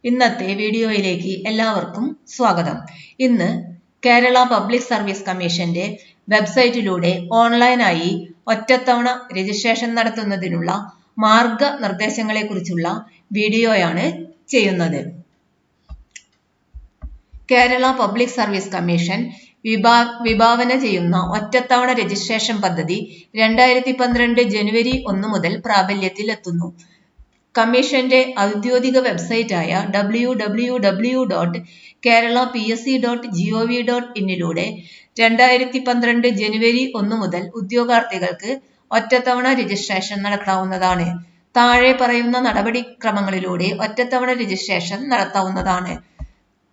ഇന്നത്തെ വീഡിയോയിലേക്ക് എല്ലാവർക്കും സ്വാഗതം. ഇന്ന് കേരള പബ്ലിക് സർവീസ് കമ്മീഷന്റെ വെബ്സൈറ്റിലൂടെ ഓൺലൈനായി ഒറ്റത്തവണ രജിസ്ട്രേഷൻ നടത്തുന്നതിനുള്ള മാർഗനിർദ്ദേശങ്ങളെക്കുറിച്ചുള്ള വീഡിയോയാണ് ചെയ്യുന്നത്. കേരള പബ്ലിക് സർവീസ് കമ്മീഷൻ വിഭാവന ചെയ്യുന്ന ഒറ്റത്തവണ രജിസ്ട്രേഷൻ പദ്ധതി 2012 ജനുവരി 1 മുതൽ പ്രാബല്യത്തിൽ എത്തുന്നു. കമ്മീഷന്റെ ഔദ്യോഗിക വെബ്സൈറ്റായ www.keralapsc.gov.in-ലൂടെ 2012 ജനുവരി 1 മുതൽ ഉദ്യോഗാർത്ഥികൾക്ക് ഒറ്റത്തവണ രജിസ്ട്രേഷൻ നടത്താവുന്നതാണ്. താഴെ പറയുന്ന നടപടിക്രമങ്ങളിലൂടെ ഒറ്റത്തവണ രജിസ്ട്രേഷൻ നടത്താവുന്നതാണ്.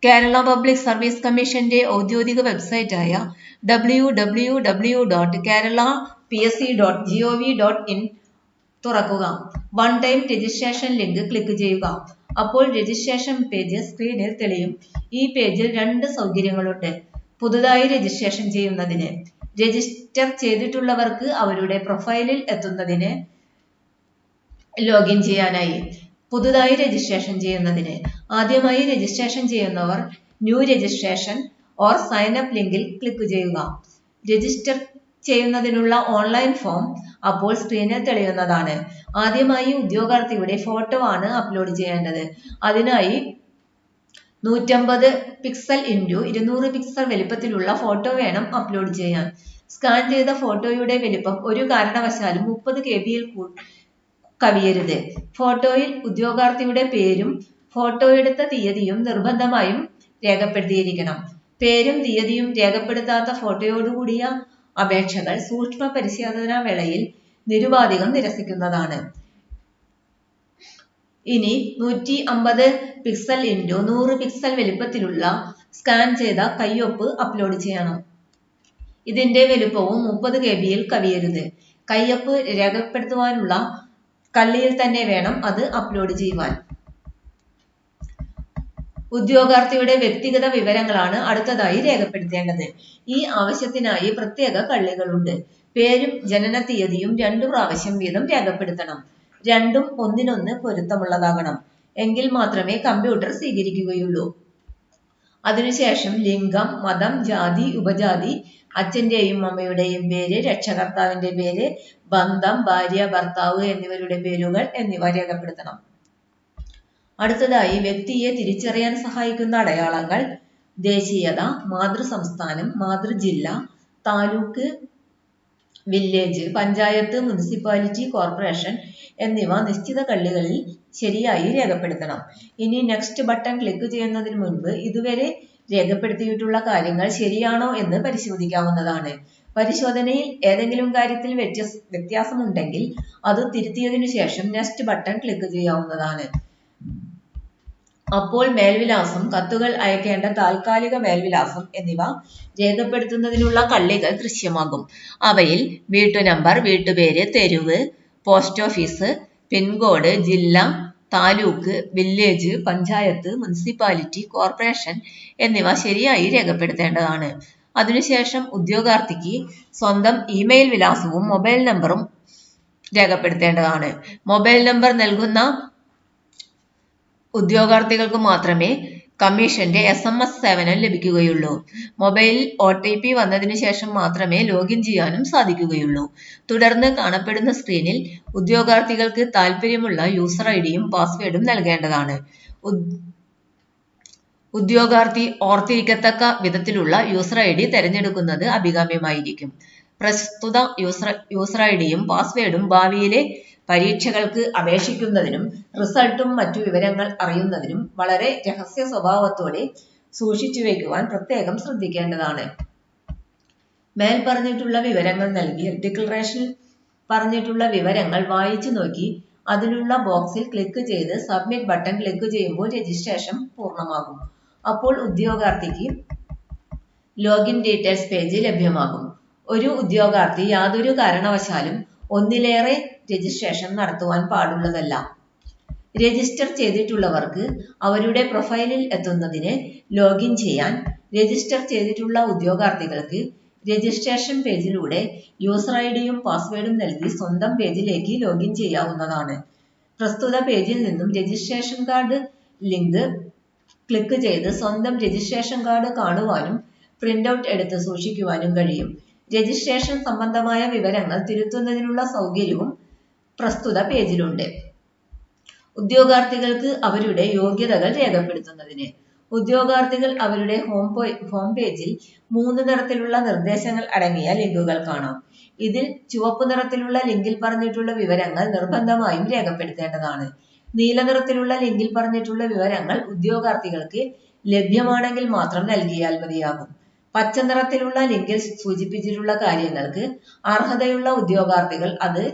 കേരള പബ്ലിക് സർവീസ് കമ്മീഷന്റെ ഔദ്യോഗിക വെബ്സൈറ്റായ www.keralapsc.gov.in തുറക്കുക. One time registration link click ചെയ്യുക. അപ്പോൾ രജിസ്ട്രേഷൻ പേജ് സ്ക്രീനിൽ തെളിയും. ഈ പേജിൽ രണ്ട് സൗകര്യങ്ങളുണ്ട്. പുതുതായി രജിസ്ട്രേഷൻ ചെയ്യുന്നതിന്, രജിസ്റ്റർ ചെയ്തിട്ടുള്ളവർക്ക് അവരുടെ പ്രൊഫൈലിൽ എത്തുന്നതിന് ലോഗിൻ ചെയ്യാനായി. പുതുതായി രജിസ്ട്രേഷൻ ചെയ്യുന്നതിന് ആദ്യമായി രജിസ്ട്രേഷൻ ചെയ്യുന്നവർ new registration or sign up ലിങ്കിൽ ക്ലിക്ക് ചെയ്യുക. രജിസ്റ്റർ ചെയ്യുന്നതിനുള്ള ഓൺലൈൻ ഫോം അപ്പോൾ സ്ക്രീനിൽ തെളിയുന്നതാണ്. ആദ്യമായി ഉദ്യോഗാർത്ഥിയുടെ ഫോട്ടോ ആണ് അപ്ലോഡ് ചെയ്യേണ്ടത്. അതിനായി 150 പിക്സൽ × 200 പിക്സൽ വലിപ്പത്തിലുള്ള ഫോട്ടോ വേണം അപ്ലോഡ് ചെയ്യാൻ. സ്കാൻ ചെയ്ത ഫോട്ടോയുടെ വലിപ്പം ഒരു കാരണവശാലും 30 KB കവിയരുത്. ഫോട്ടോയിൽ ഉദ്യോഗാർത്ഥിയുടെ പേരും ഫോട്ടോ എടുത്ത തീയതിയും നിർബന്ധമായും രേഖപ്പെടുത്തിയിരിക്കണം. പേരും തീയതിയും രേഖപ്പെടുത്താത്ത ഫോട്ടോയോടുകൂടിയ അപേക്ഷകൾ സൂക്ഷ്മ പരിശോധനാ വേളയിൽ നിരുപാധികം നിരസിക്കുന്നതാണ്. ഇനി 150 പിക്സൽ × 100 പിക്സൽ വലിപ്പത്തിലുള്ള സ്കാൻ ചെയ്ത കയ്യൊപ്പ് അപ്ലോഡ് ചെയ്യണം. ഇതിന്റെ വലുപ്പവും 30 KB കവിയരുത്. കയ്യൊപ്പ് രേഖപ്പെടുത്തുവാനുള്ള കള്ളിയിൽ തന്നെ വേണം അത് അപ്ലോഡ് ചെയ്യുവാൻ. ഉദ്യോഗാർത്ഥിയുടെ വ്യക്തിഗത വിവരങ്ങളാണ് അടുത്തതായി രേഖപ്പെടുത്തേണ്ടത്. ഈ ആവശ്യത്തിനായി പ്രത്യേക കള്ളികളുണ്ട്. പേരും ജനന തീയതിയും 2 പ്രാവശ്യം വീതം രേഖപ്പെടുത്തണം. രണ്ടും ഒന്നിനൊന്ന് പൊരുത്തമുള്ളതാകണം. എങ്കിൽ മാത്രമേ കമ്പ്യൂട്ടർ സ്വീകരിക്കുകയുള്ളൂ. അതിനുശേഷം ലിംഗം, മതം, ജാതി, ഉപജാതി, അച്ഛന്റെയും അമ്മയുടെയും പേര്, രക്ഷകർത്താവിന്റെ പേര്, ബന്ധം, ഭാര്യ, ഭർത്താവ് എന്നിവരുടെ പേരുകൾ എന്നിവ രേഖപ്പെടുത്തണം. അടുത്തതായി വ്യക്തിയെ തിരിച്ചറിയാൻ സഹായിക്കുന്ന അടയാളങ്ങൾ, ദേശീയത, മാതൃസംസ്ഥാനം, മാതൃജില്ല, taluk, village, panchayat, municipality, corporation എന്നിവ നിശ്ചിത കള്ളികളിൽ ശരിയായി രേഖപ്പെടുത്തണം. ഇനി നെക്സ്റ്റ് ബട്ടൺ ക്ലിക്ക് ചെയ്യുന്നതിന് മുൻപ് ഇതുവരെ രേഖപ്പെടുത്തിയിട്ടുള്ള കാര്യങ്ങൾ ശരിയാണോ എന്ന് പരിശോധിക്കാവുന്നതാണ്. പരിശോധനയിൽ ഏതെങ്കിലും കാര്യത്തിൽ വ്യത്യാസമുണ്ടെങ്കിൽ അത് തിരുത്തിയതിനു ശേഷം നെക്സ്റ്റ് ബട്ടൺ ക്ലിക്ക് ചെയ്യാവുന്നതാണ്. അപ്പോൾ മേൽവിലാസം, കത്തുകൾ അയക്കേണ്ട താൽക്കാലിക മേൽവിലാസം എന്നിവ രേഖപ്പെടുത്തുന്നതിനുള്ള കള്ളികൾ ദൃശ്യമാകും. അവയിൽ വീട്ടുനമ്പർ, വീട്ടുപേര്, തെരുവ്, പോസ്റ്റ് ഓഫീസ്, പിൻകോഡ്, ജില്ല, taluk, village, panchayat, municipality, corporation എന്നിവ ശരിയായി രേഖപ്പെടുത്തേണ്ടതാണ്. അതിനുശേഷം ഉദ്യോഗാർത്ഥിക്ക് സ്വന്തം ഇമെയിൽ വിലാസവും മൊബൈൽ നമ്പറും രേഖപ്പെടുത്തേണ്ടതാണ്. മൊബൈൽ നമ്പർ നൽകുന്ന ഉദ്യോഗാർത്ഥികൾക്ക് മാത്രമേ കമ്മീഷന്റെ SMS സേവനം ലഭിക്കുകയുള്ളൂ. മൊബൈലിൽ OTP വന്നതിന് ശേഷം മാത്രമേ ലോഗിൻ ചെയ്യാനും സാധിക്കുകയുള്ളൂ. തുടർന്ന് കാണപ്പെടുന്ന സ്ക്രീനിൽ ഉദ്യോഗാർത്ഥികൾക്ക് താൽപ്പര്യമുള്ള യൂസർ ഐഡിയും പാസ്വേഡും നൽകേണ്ടതാണ്. ഉദ്യോഗാർത്ഥി ഓർത്തിരിക്കത്തക്ക വിധത്തിലുള്ള യൂസർ ID തിരഞ്ഞെടുക്കുന്നത് അഭികാമ്യമായിരിക്കും. പ്രസ്തുത യൂസർ ഐഡിയും പാസ്വേഡും ഭാവിയിലെ പരീക്ഷകൾക്ക് അപേക്ഷിക്കുന്നതിനും റിസൾട്ടും മറ്റു വിവരങ്ങൾ അറിയുന്നതിനും വളരെ രഹസ്യ സ്വഭാവത്തോടെ സൂക്ഷിച്ചു വയ്ക്കുവാൻ പ്രത്യേകം ശ്രദ്ധിക്കേണ്ടതാണ്. മേൽ പറഞ്ഞിട്ടുള്ള വിവരങ്ങൾ നൽകി ഡിക്ലറേഷനിൽ പറഞ്ഞിട്ടുള്ള വിവരങ്ങൾ വായിച്ചു നോക്കി അതിലുള്ള ബോക്സിൽ ക്ലിക്ക് ചെയ്ത് സബ്മിറ്റ് ബട്ടൺ ക്ലിക്ക് ചെയ്യുമ്പോൾ രജിസ്ട്രേഷൻ പൂർണ്ണമാകും. അപ്പോൾ ഉദ്യോഗാർത്ഥിക്ക് ലോഗിൻ ഡീറ്റെയിൽസ് പേജ് ലഭ്യമാകും. ഒരു ഉദ്യോഗാർത്ഥി യാതൊരു കാരണവശാലും ഒന്നിലേറെ രജിസ്ട്രേഷൻ നടത്തുവാൻ പാടുള്ളതല്ല. രജിസ്റ്റർ ചെയ്തിട്ടുള്ളവർക്ക് അവരുടെ പ്രൊഫൈലിൽ എത്തുന്നതിന് ലോഗിൻ ചെയ്യാൻ, രജിസ്റ്റർ ചെയ്തിട്ടുള്ള ഉദ്യോഗാർത്ഥികൾക്ക് രജിസ്ട്രേഷൻ പേജിലൂടെ യൂസർ ഐഡിയും പാസ്വേഡും നൽകി സ്വന്തം പേജിലേക്ക് ലോഗിൻ ചെയ്യാവുന്നതാണ്. പ്രസ്തുത പേജിൽ നിന്നും രജിസ്ട്രേഷൻ കാർഡ് ലിങ്ക് ക്ലിക്ക് ചെയ്ത് സ്വന്തം രജിസ്ട്രേഷൻ കാർഡ് കാണുവാനും പ്രിന്റ് ഔട്ട് എടുത്ത് സൂക്ഷിക്കുവാനും കഴിയും. രജിസ്ട്രേഷൻ സംബന്ധമായ വിവരങ്ങൾ തിരുത്തുന്നതിനുള്ള സൗകര്യവും പ്രസ്തുത പേജിലുണ്ട്. ഉദ്യോഗാർത്ഥികൾക്ക് അവരുടെ യോഗ്യതകൾ രേഖപ്പെടുത്തുന്നതിന് ഉദ്യോഗാർത്ഥികൾ അവരുടെ ഹോം പേജിൽ 3 നിറത്തിലുള്ള നിർദ്ദേശങ്ങൾ അടങ്ങിയ ലിങ്കുകൾ കാണാം. ഇതിൽ ചുവപ്പ് നിറത്തിലുള്ള ലിങ്കിൽ പറഞ്ഞിട്ടുള്ള വിവരങ്ങൾ നിർബന്ധമായും രേഖപ്പെടുത്തേണ്ടതാണ്. നീല നിറത്തിലുള്ള ലിങ്കിൽ പറഞ്ഞിട്ടുള്ള വിവരങ്ങൾ ഉദ്യോഗാർത്ഥികൾക്ക് ലഭ്യമാണെങ്കിൽ മാത്രം നൽകിയാൽ മതിയാകും. പച്ച നിറത്തിലുള്ള ലിങ്കിൽ സൂചിപ്പിച്ചിട്ടുള്ള കാര്യങ്ങൾക്ക് അർഹതയുള്ള ഉദ്യോഗാർത്ഥികൾ അത്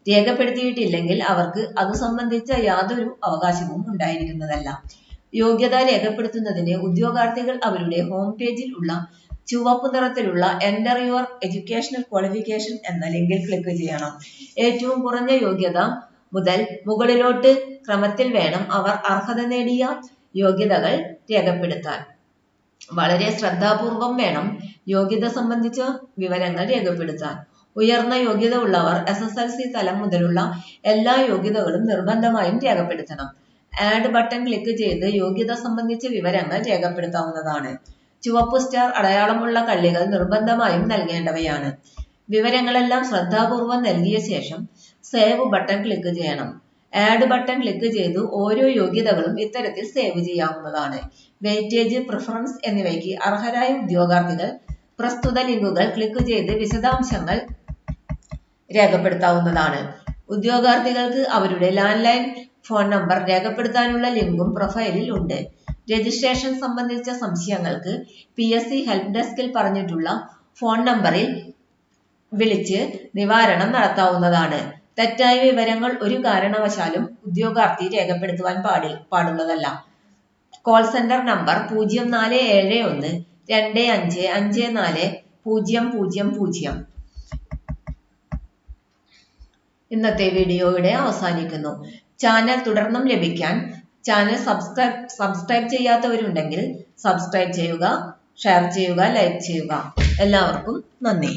രേഖപ്പെടുത്തിയിട്ടില്ലെങ്കിൽ അവർക്ക് അത് സംബന്ധിച്ച യാതൊരു അവകാശവും ഉണ്ടായിരിക്കുന്നതല്ല. യോഗ്യത രേഖപ്പെടുത്തുന്നതിന് ഉദ്യോഗാർത്ഥികൾ അവരുടെ ഹോം പേജിൽ ഉള്ള ചുവപ്പ് നിറത്തിലുള്ള എൻ്റർ യുവർ എഡ്യൂക്കേഷണൽ ക്വാളിഫിക്കേഷൻ എന്ന ലിങ്കിൽ ക്ലിക്ക് ചെയ്യണം. ഏറ്റവും കുറഞ്ഞ യോഗ്യത മുതൽ മുകളിലോട്ട് ക്രമത്തിൽ വേണം അവർ അർഹത നേടിയ യോഗ്യതകൾ രേഖപ്പെടുത്താൻ. വളരെ ശ്രദ്ധാപൂർവം വേണം യോഗ്യത സംബന്ധിച്ച വിവരങ്ങൾ രേഖപ്പെടുത്താൻ. ഉയർന്ന യോഗ്യത ഉള്ളവർ SSLC തലം മുതലുള്ള എല്ലാ യോഗ്യതകളും നിർബന്ധമായും രേഖപ്പെടുത്തണം. ആഡ് ബട്ടൺ ക്ലിക്ക് ചെയ്ത് യോഗ്യത സംബന്ധിച്ച വിവരങ്ങൾ രേഖപ്പെടുത്താവുന്നതാണ്. ചുവപ്പ് സ്റ്റാർ അടയാളമുള്ള കള്ളികൾ നിർബന്ധമായും നൽകേണ്ടവയാണ്. വിവരങ്ങളെല്ലാം ശ്രദ്ധാപൂർവം നൽകിയ ശേഷം സേവ് ബട്ടൺ ക്ലിക്ക് ചെയ്യണം. ആഡ് ബട്ടൺ ക്ലിക്ക് ചെയ്ത് ഓരോ യോഗ്യതകളും ഇത്തരത്തിൽ സേവ് ചെയ്യാവുന്നതാണ്. വെയിറ്റേജ്, പ്രിഫറൻസ് എന്നിവയ്ക്ക് അർഹരായ ഉദ്യോഗാർത്ഥികൾ പ്രസ്തുത ലിങ്കുകൾ ക്ലിക്ക് ചെയ്ത് വിശദാംശങ്ങൾ രേഖപ്പെടുത്താവുന്നതാണ്. ഉദ്യോഗാർത്ഥികൾക്ക് അവരുടെ ലാൻഡ് ലൈൻ ഫോൺ നമ്പർ രേഖപ്പെടുത്താനുള്ള ലിങ്കും പ്രൊഫൈലിൽ ഉണ്ട്. രജിസ്ട്രേഷൻ സംബന്ധിച്ച സംശയങ്ങൾക്ക് PSC ഹെൽപ്പ് ഡെസ്കിൽ പറഞ്ഞിട്ടുള്ള ഫോൺ നമ്പറിൽ വിളിച്ച് നിവാരണം നടത്താവുന്നതാണ്. തെറ്റായ വിവരങ്ങൾ ഒരു കാരണവശാലും ഉദ്യോഗാർത്ഥി രേഖപ്പെടുത്തുവാൻ പാടുള്ളതല്ല. Call centre number 0471 2554 000. ഇന്നത്തെ വീഡിയോ ഇവിടെ അവസാനിക്കുന്നു. ചാനൽ തുടർന്നും ലഭിക്കാൻ ചാനൽ സബ്സ്ക്രൈബ് ചെയ്യാത്തവരുണ്ടെങ്കിൽ സബ്സ്ക്രൈബ് ചെയ്യുക, ഷെയർ ചെയ്യുക, ലൈക്ക് ചെയ്യുക. എല്ലാവർക്കും നന്ദി.